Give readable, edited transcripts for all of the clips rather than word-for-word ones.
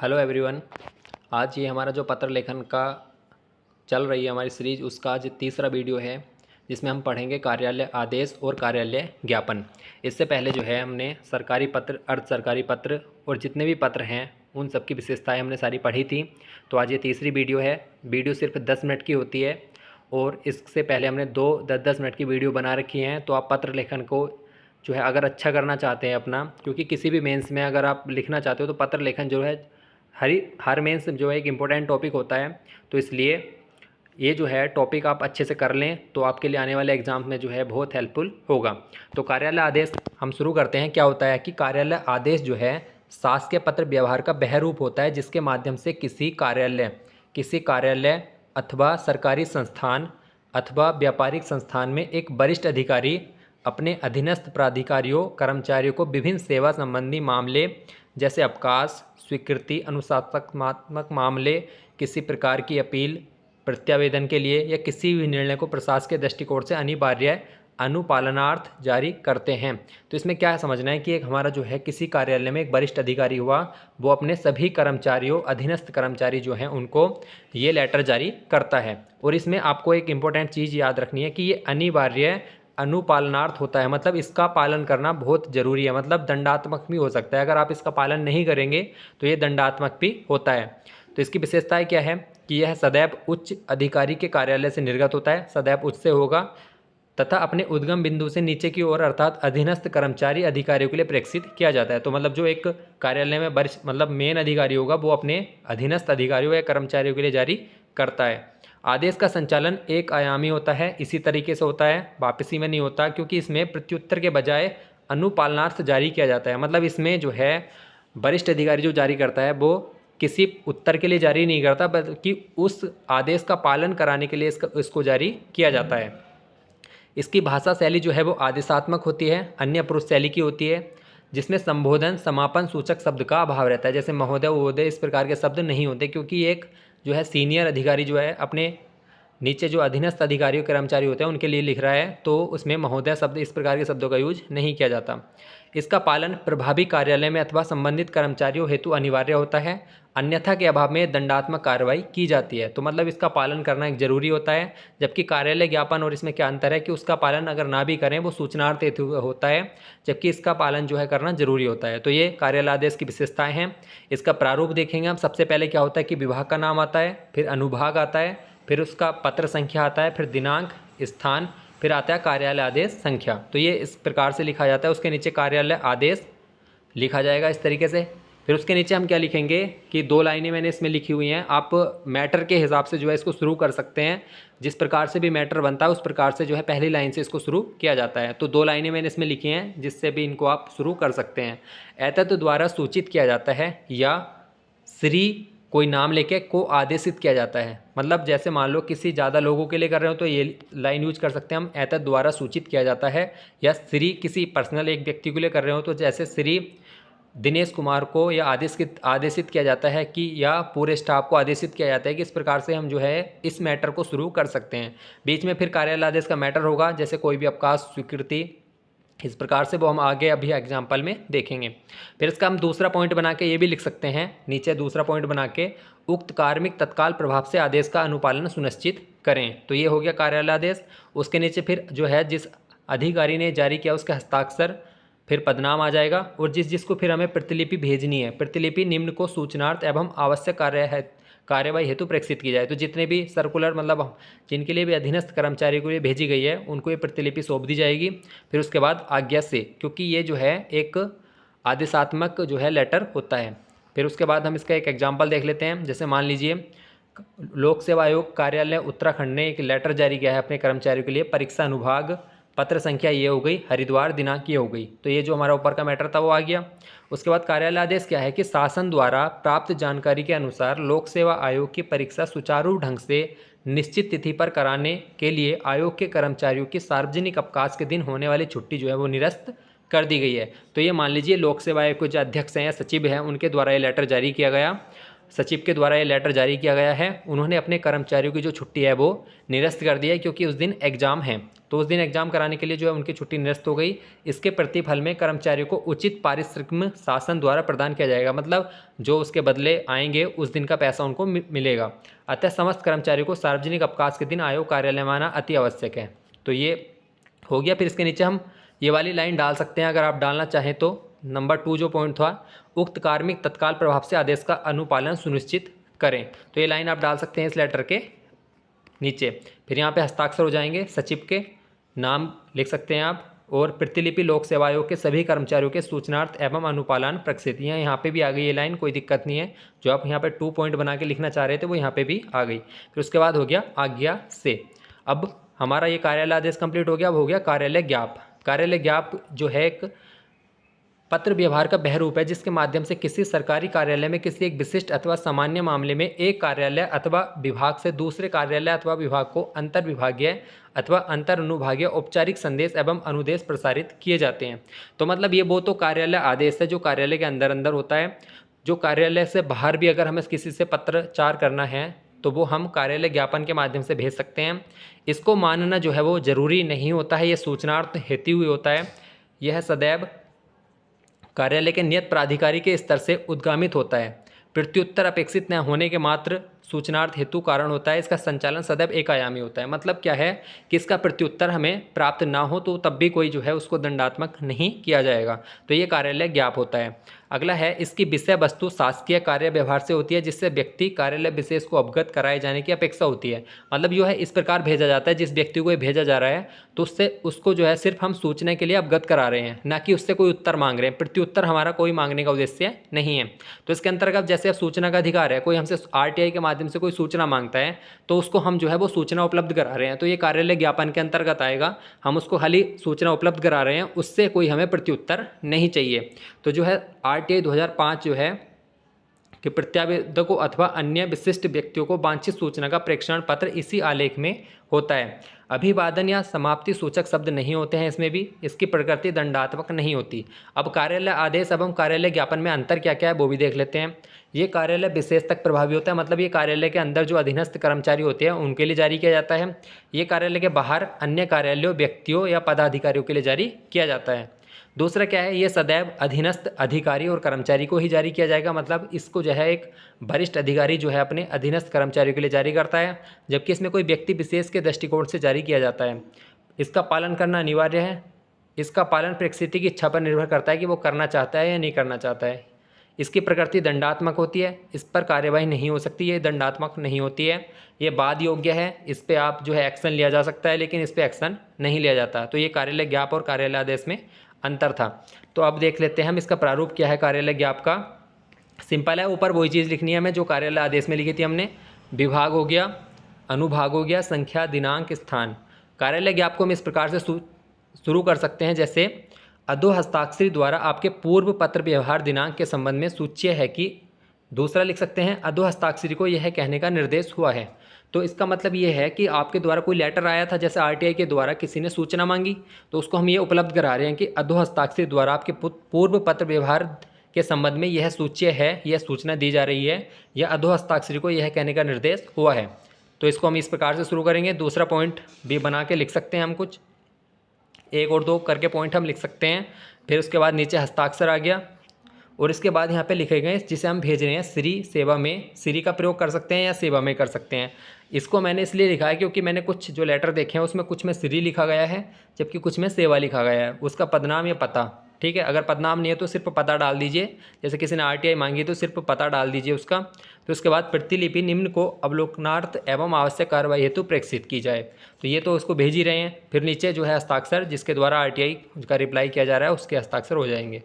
Hello everyone. आज ये हमारा जो पत्र लेखन का चल रही है हमारी सीरीज, उसका आज तीसरा वीडियो है जिसमें हम पढ़ेंगे कार्यालय आदेश और कार्यालय ज्ञापन। इससे पहले जो है हमने सरकारी पत्र, अर्ध सरकारी पत्र और जितने भी पत्र हैं उन सब की विशेषताएं हमने सारी पढ़ी थी। तो आज ये तीसरी वीडियो है। वीडियो सिर्फ 10 मिनट की होती है और इससे पहले हमने 10-10 मिनट की वीडियो बना रखी हैं। तो आप पत्र लेखन को जो है अगर अच्छा करना चाहते हैं अपना, क्योंकि किसी भी मेंस में अगर आप लिखना चाहते हो तो पत्र लेखन जो है हर मेंस जो है एक इम्पोर्टेंट टॉपिक होता है। तो इसलिए ये जो है टॉपिक आप अच्छे से कर लें तो आपके लिए आने वाले एग्ज़ाम में जो है बहुत हेल्पफुल होगा। तो कार्यालय आदेश हम शुरू करते हैं। क्या होता है कि कार्यालय आदेश जो है शासकीय पत्र व्यवहार का बहरूप होता है, जिसके माध्यम से किसी कार्यालय अथवा सरकारी संस्थान अथवा व्यापारिक संस्थान में एक वरिष्ठ अधिकारी अपने अधीनस्थ प्राधिकारियों कर्मचारियों को विभिन्न सेवा संबंधी मामले जैसे अवकाश, स्वीकृति, अनुशासनात्मक मामले, किसी प्रकार की अपील, प्रत्यावेदन के लिए या किसी भी निर्णय को प्रशासकीय दृष्टिकोण से अनिवार्य अनुपालनार्थ जारी करते हैं। तो इसमें क्या समझना है कि एक हमारा जो है किसी कार्यालय में एक वरिष्ठ अधिकारी हुआ, वो अपने सभी कर्मचारियों, अधीनस्थ कर्मचारी जो हैं उनको ये लेटर जारी करता है। और इसमें आपको एक इम्पोर्टेंट चीज़ याद रखनी है कि ये अनिवार्य अनुपालनार्थ होता है, मतलब इसका पालन करना बहुत ज़रूरी है, मतलब दंडात्मक भी हो सकता है। अगर आप इसका पालन नहीं करेंगे तो ये दंडात्मक भी होता है। तो इसकी विशेषताएं क्या है कि यह सदैव उच्च अधिकारी के कार्यालय से निर्गत होता है, सदैव उच्च से होगा, तथा अपने उद्गम बिंदु से नीचे की ओर अर्थात अधीनस्थ कर्मचारी अधिकारियों के लिए प्रेषित किया जाता है। तो मतलब जो एक कार्यालय में वरिष्ठ मतलब मेन अधिकारी होगा वो अपने अधीनस्थ अधिकारियों या कर्मचारियों के लिए जारी करता है। आदेश का संचालन एक आयामी होता है, इसी तरीके से होता है, वापसी में नहीं होता, क्योंकि इसमें प्रत्युत्तर के बजाय अनुपालनार्थ जारी किया जाता है। मतलब इसमें जो है वरिष्ठ अधिकारी जो जारी करता है वो किसी उत्तर के लिए जारी नहीं करता, बल्कि उस आदेश का पालन कराने के लिए इसको जारी किया जाता है। इसकी भाषा शैली जो है वो आदेशात्मक होती है, अन्य पुरुष शैली की होती है, जिसमें संबोधन समापन सूचक शब्द का अभाव रहता है। जैसे महोदय, उहोदय इस प्रकार के शब्द नहीं होते, क्योंकि एक जो है सीनियर अधिकारी जो है अपने नीचे जो अधीनस्थ अधिकारी कर्मचारी होते हैं उनके लिए लिख रहा है, तो उसमें महोदय शब्द इस प्रकार के शब्दों का यूज नहीं किया जाता। इसका पालन प्रभावी कार्यालय में अथवा संबंधित कर्मचारियों हेतु अनिवार्य होता है, अन्यथा के अभाव में दंडात्मक कार्रवाई की जाती है। तो मतलब इसका पालन करना एक जरूरी होता है, जबकि कार्यालय ज्ञापन और इसमें क्या अंतर है कि उसका पालन अगर ना भी करें वो सूचनार्थ हेतु होता है, जबकि इसका पालन जो है करना जरूरी होता है। तो ये कार्यालय आदेश की विशेषताएं हैं। इसका प्रारूप देखेंगे हम। सबसे पहले क्या होता है कि विभाग का नाम आता है, फिर अनुभाग आता है, फिर उसका पत्र संख्या आता है, फिर दिनांक, स्थान, फिर आता है कार्यालय आदेश संख्या। तो ये इस प्रकार से लिखा जाता है। उसके नीचे कार्यालय आदेश लिखा जाएगा इस तरीके से। फिर उसके नीचे हम क्या लिखेंगे कि 2 लाइनें मैंने इसमें लिखी हुई हैं, आप मैटर के हिसाब से जो है इसको शुरू कर सकते हैं। जिस प्रकार से भी मैटर बनता है उस प्रकार से जो है पहली लाइन से इसको शुरू किया जाता है। तो 2 लाइनें मैंने इसमें लिखी हैं जिससे भी इनको आप शुरू कर सकते हैं। एतत् द्वारा सूचित किया जाता है या श्री कोई नाम लेके को आदेशित किया जाता है। मतलब जैसे मान लो किसी ज़्यादा लोगों के लिए कर रहे हो तो ये लाइन यूज कर सकते हैं हम, एतत् द्वारा सूचित किया जाता है। या श्री किसी पर्सनल एक व्यक्ति के लिए कर रहे हो तो जैसे श्री दिनेश कुमार को या आदेशित किया जाता है कि या पूरे स्टाफ को आदेशित किया जाता है कि इस प्रकार से हम जो है इस मैटर को शुरू कर सकते हैं। बीच में फिर कार्यालय आदेश का मैटर होगा, जैसे कोई भी अवकाश, स्वीकृति, इस प्रकार से वो हम आगे अभी एग्जाम्पल में देखेंगे। फिर इसका हम दूसरा पॉइंट बना के ये भी लिख सकते हैं, नीचे दूसरा पॉइंट बना के उक्त कार्मिक तत्काल प्रभाव से आदेश का अनुपालन सुनिश्चित करें। तो ये हो गया कार्यालय आदेश। उसके नीचे फिर जो है जिस अधिकारी ने जारी किया उसके हस्ताक्षर, फिर पदनाम आ जाएगा, और जिसको फिर हमें प्रतिलिपि भेजनी है। प्रतिलिपि निम्न को सूचनार्थ एवं आवश्यक कार्यवाही हेतु प्रेषित की जाए। तो जितने भी सर्कुलर मतलब जिनके लिए भी अधीनस्थ कर्मचारी को ये भेजी गई है उनको ये प्रतिलिपि सौंप दी जाएगी। फिर उसके बाद आज्ञा से, क्योंकि ये जो है एक आदेशात्मक जो है लेटर होता है। फिर उसके बाद हम इसका एक एग्जाम्पल देख लेते हैं। जैसे मान लीजिए लोक सेवा आयोग कार्यालय उत्तराखंड ने एक लेटर जारी किया है अपने कर्मचारियों के लिए, परीक्षा अनुभाग, पत्र संख्या ये हो गई, हरिद्वार, दिनांक ये हो गई। तो ये जो हमारा ऊपर का मैटर था वो आ गया। उसके बाद कार्यालय आदेश क्या है कि शासन द्वारा प्राप्त जानकारी के अनुसार लोक सेवा आयोग की परीक्षा सुचारू ढंग से निश्चित तिथि पर कराने के लिए आयोग के कर्मचारियों की सार्वजनिक अवकाश के दिन होने वाली छुट्टी जो है वो निरस्त कर दी गई है। तो ये मान लीजिए लोक सेवा आयोग के जो अध्यक्ष हैं या सचिव हैं उनके द्वारा ये लेटर जारी किया गया। सचिव के द्वारा ये लेटर जारी किया गया है। उन्होंने अपने कर्मचारियों की जो छुट्टी है वो निरस्त कर दिया है, क्योंकि उस दिन एग्ज़ाम है। तो उस दिन एग्ज़ाम कराने के लिए जो है उनकी छुट्टी निरस्त हो गई। इसके प्रतिफल में कर्मचारियों को उचित पारिश्रमिक शासन द्वारा प्रदान किया जाएगा, मतलब जो उसके बदले आएंगे उस दिन का पैसा उनको मिलेगा। अतः समस्त कर्मचारियों को सार्वजनिक अवकाश के दिन आयोग कार्यालय में आना अति आवश्यक है। तो ये हो गया। फिर इसके नीचे हम ये वाली लाइन डाल सकते हैं अगर आप डालना चाहें तो। नंबर 2 जो पॉइंट था, उक्त कार्मिक तत्काल प्रभाव से आदेश का अनुपालन सुनिश्चित करें। तो ये लाइन आप डाल सकते हैं इस लेटर के नीचे। फिर यहाँ पे हस्ताक्षर हो जाएंगे, सचिव के नाम लिख सकते हैं आप, और प्रतिलिपि लोक सेवा आयोग के सभी कर्मचारियों के सूचनार्थ एवं अनुपालन प्रक्षेत्रियाँ। यहाँ पे भी आ गई ये लाइन, कोई दिक्कत नहीं है। जो आप यहाँ पे 2 पॉइंट बना के लिखना चाह रहे थे वो यहाँ पे भी आ गई। फिर उसके बाद हो गया आज्ञा से। अब हमारा ये कार्यालय आदेश कंप्लीट हो गया। अब हो गया कार्यालय ज्ञाप। कार्यालय ज्ञाप जो है एक पत्र व्यवहार का बहरूप है, जिसके माध्यम से किसी सरकारी कार्यालय में किसी एक विशिष्ट अथवा सामान्य मामले में एक कार्यालय अथवा विभाग से दूसरे कार्यालय अथवा विभाग को अंतर विभागीय अथवा अंतर अनुभागीय औपचारिक संदेश एवं अनुदेश प्रसारित किए जाते हैं। तो मतलब ये वो तो कार्यालय आदेश है जो कार्यालय के अंदर अंदर होता है। जो कार्यालय से बाहर भी अगर हमें किसी से पत्रचार करना है तो वो हम कार्यालय ज्ञापन के माध्यम से भेज सकते हैं। इसको मानना जो है वो ज़रूरी नहीं होता है, ये सूचनार्थ हेतु ही होता है। यह सदैव कार्यालय के नियत प्राधिकारी के स्तर से उद्गामित होता है। प्रत्युत्तर अपेक्षित न होने के मात्र सूचनार्थ हेतु कारण होता है। इसका संचालन सदैव एक आयामी होता है। मतलब क्या है कि इसका प्रत्युत्तर हमें प्राप्त ना हो तो तब भी कोई जो है उसको दंडात्मक नहीं किया जाएगा। तो ये कार्यालय ज्ञाप होता है। अगला है, इसकी विषय वस्तु शासकीय कार्य व्यवहार से होती है, जिससे व्यक्ति कार्यालय विशेष को अवगत कराए जाने की अपेक्षा होती है। मतलब जो है इस प्रकार भेजा जाता है, जिस व्यक्ति को ये भेजा जा रहा है तो उससे उसको जो है सिर्फ हम सूचना के लिए अवगत करा रहे हैं, ना कि उससे कोई उत्तर मांग रहे हैं। प्रत्युत्तर हमारा कोई मांगने का उद्देश्य नहीं है। तो इसके अंतर्गत जैसे सूचना का अधिकार है, कोई हमसे आरटीआई के माध्यम से कोई सूचना मांगता है तो उसको हम जो है वो सूचना उपलब्ध करा रहे हैं, तो ये कार्यालय ज्ञापन के अंतर्गत आएगा। हम उसको खाली सूचना उपलब्ध करा रहे हैं, उससे कोई हमें प्रत्युत्तर नहीं चाहिए। तो जो है आरटीआई 2005 जो है कि प्रत्यावेदकों अथवा अन्य विशिष्ट व्यक्तियों को वांछित सूचना का प्रेषण पत्र इसी आलेख में होता है। अभिवादन या समाप्ति सूचक शब्द नहीं होते हैं इसमें भी। इसकी प्रकृति दंडात्मक नहीं होती। अब कार्यालय आदेश एवं कार्यालय ज्ञापन में अंतर क्या क्या है वो भी देख लेते हैं। ये कार्यालय विशेष तक प्रभावी होता है, मतलब ये कार्यालय के अंदर जो अधीनस्थ कर्मचारी होते हैं उनके लिए जारी किया जाता है। ये कार्यालय के बाहर अन्य कार्यालयों, व्यक्तियों या पदाधिकारियों के लिए जारी किया जाता है। दूसरा क्या है, ये सदैव अधीनस्थ अधिकारी और कर्मचारी को ही जारी किया जाएगा। मतलब इसको जो है एक वरिष्ठ अधिकारी जो है अपने अधीनस्थ कर्मचारियों के लिए जारी करता है, जबकि इसमें कोई व्यक्ति विशेष के दृष्टिकोण से जारी किया जाता है। इसका पालन करना अनिवार्य है। इसका पालन प्रेषित की इच्छा पर निर्भर करता है कि वो करना चाहता है या नहीं करना चाहता है। इसकी प्रकृति दंडात्मक होती है, इस पर कार्यवाही नहीं हो सकती, ये दंडात्मक नहीं होती है। ये बाद योग्य है, इस पर आप जो है एक्शन लिया जा सकता है, लेकिन इस पर एक्शन नहीं लिया जाता। तो ये कार्यालय ज्ञाप और कार्यालय आदेश में अंतर था। तो अब देख लेते हैं हम इसका प्रारूप क्या है कार्यालय ज्ञाप का। सिंपल है, ऊपर वही चीज़ लिखनी है हमें जो कार्यालय आदेश में लिखी थी हमने। विभाग हो गया, अनुभाग हो गया, संख्या, दिनांक, स्थान। कार्यालय ज्ञाप को हम इस प्रकार से शुरू कर सकते हैं, जैसे अधो हस्ताक्षरी द्वारा आपके पूर्व पत्र व्यवहार दिनांक के संबंध में सूच्य है कि। दूसरा लिख सकते हैं, अधो हस्ताक्षरी को यह कहने का निर्देश हुआ है। तो इसका मतलब ये है कि आपके द्वारा कोई लेटर आया था, जैसे आरटीआई के द्वारा किसी ने सूचना मांगी, तो उसको हम ये उपलब्ध करा रहे हैं कि अधो हस्ताक्षरी द्वारा आपके पूर्व पत्र व्यवहार के संबंध में यह सूच्य है, यह सूचना दी जा रही है, या अधो हस्ताक्षरी को यह कहने का निर्देश हुआ है। तो इसको हम इस प्रकार से शुरू करेंगे। दूसरा पॉइंट भी बना के लिख सकते हैं हम, कुछ 1 और 2 करके पॉइंट हम लिख सकते हैं। फिर उसके बाद नीचे हस्ताक्षर आ गया, और इसके बाद यहाँ पे लिखे गए जिसे हम भेज रहे हैं श्री सेवा में। श्री का प्रयोग कर सकते हैं या सेवा में कर सकते हैं। इसको मैंने इसलिए लिखा है क्योंकि मैंने कुछ जो लेटर देखे हैं उसमें कुछ में श्री लिखा गया है, जबकि कुछ में सेवा लिखा गया है। उसका पदनाम या पता, ठीक है। अगर पदनाम नहीं है तो सिर्फ पता डाल दीजिए, जैसे किसी ने आरटीआई मांगी तो सिर्फ पता डाल दीजिए उसका। फिर उसके बाद प्रतिलिपि निम्न को अवलोकनार्थ एवं आवश्यक कार्रवाई हेतु प्रेषित की जाए। तो ये तो उसको भेज ही रहे हैं। फिर नीचे जो है हस्ताक्षर जिसके द्वारा आरटीआई का रिप्लाई किया जा रहा है उसके हस्ताक्षर हो जाएंगे।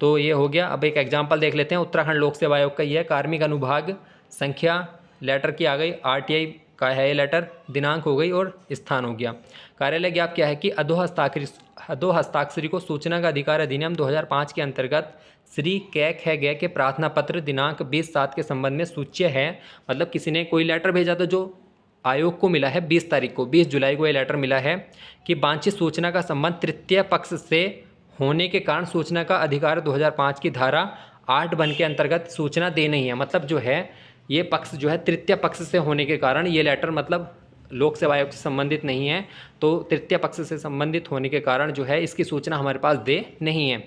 तो ये हो गया। अब एक एग्जाम्पल देख लेते हैं। उत्तराखंड लोक सेवा आयोग का ये है। कार्मिक अनुभाग, संख्या लेटर की आ गई, आरटीआई का है ये लेटर, दिनांक हो गई और स्थान हो गया। कार्यालय ज्ञाप क्या है कि अधो हस्ताक्षरी को सूचना का अधिकार अधिनियम 2005 के अंतर्गत श्री कैक है गए के प्रार्थना पत्र दिनांक 20/7 के संबंध में सूच्य है। मतलब किसी ने कोई लेटर भेजा था जो आयोग को मिला है 20 तारीख को, 20 जुलाई को ये लेटर मिला है कि वांछित सूचना का संबंध तृतीय पक्ष से होने के कारण सूचना का अधिकार 2005 की धारा 8 वन के अंतर्गत सूचना दे नहीं है। मतलब जो है ये पक्ष जो है तृतीय पक्ष से होने के कारण ये लेटर मतलब लोक सेवा आयोग से संबंधित नहीं है, तो तृतीय पक्ष से संबंधित होने के कारण जो है इसकी सूचना हमारे पास दे नहीं है।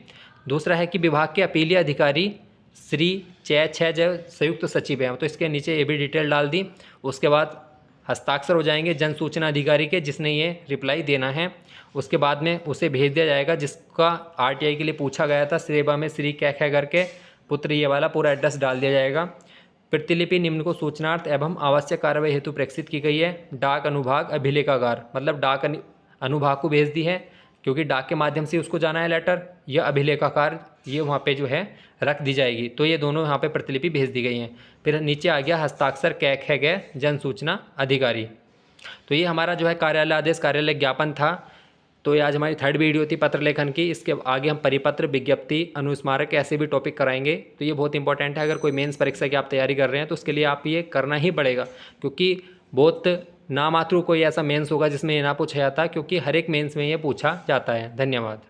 दूसरा है कि विभाग के अपीलीय अधिकारी श्री छः जो संयुक्त सचिव हैं, तो इसके नीचे ये भी डिटेल डाल दी। उसके बाद हस्ताक्षर हो जाएंगे जन सूचना अधिकारी के, जिसने ये रिप्लाई देना है। उसके बाद में उसे भेज दिया जाएगा जिसका आरटीआई के लिए पूछा गया था, सेवा में श्री कै करके पुत्र, ये वाला पूरा एड्रेस डाल दिया जाएगा। प्रतिलिपि निम्न को सूचनार्थ एवं आवश्यक कार्रवाई हेतु प्रेषित की गई है। डाक अनुभाग अभिलेखागार, मतलब डाक अनुभाग को भेज दी है क्योंकि डाक के माध्यम से उसको जाना है लेटर, यह अभिलेखागार ये वहाँ पे जो है रख दी जाएगी। तो ये दोनों यहाँ पे प्रतिलिपि भेज दी गई हैं। फिर नीचे आ गया हस्ताक्षर कै गए जन सूचना अधिकारी। तो ये हमारा जो है कार्यालय आदेश कार्यालय ज्ञापन था। तो ये आज हमारी 3rd वीडियो थी पत्र लेखन की। इसके आगे हम परिपत्र, विज्ञप्ति, अनुस्मारक ऐसे भी टॉपिक कराएंगे। तो ये बहुत इंपॉर्टेंट है। अगर कोई मेंस परीक्षा की आप तैयारी कर रहे हैं तो उसके लिए आप ये करना ही पड़ेगा, क्योंकि बहुत नामात्र कोई ऐसा मेंस होगा जिसमें ये ना पूछा जाता, क्योंकि हर एक मेंस में ये पूछा जाता है। धन्यवाद।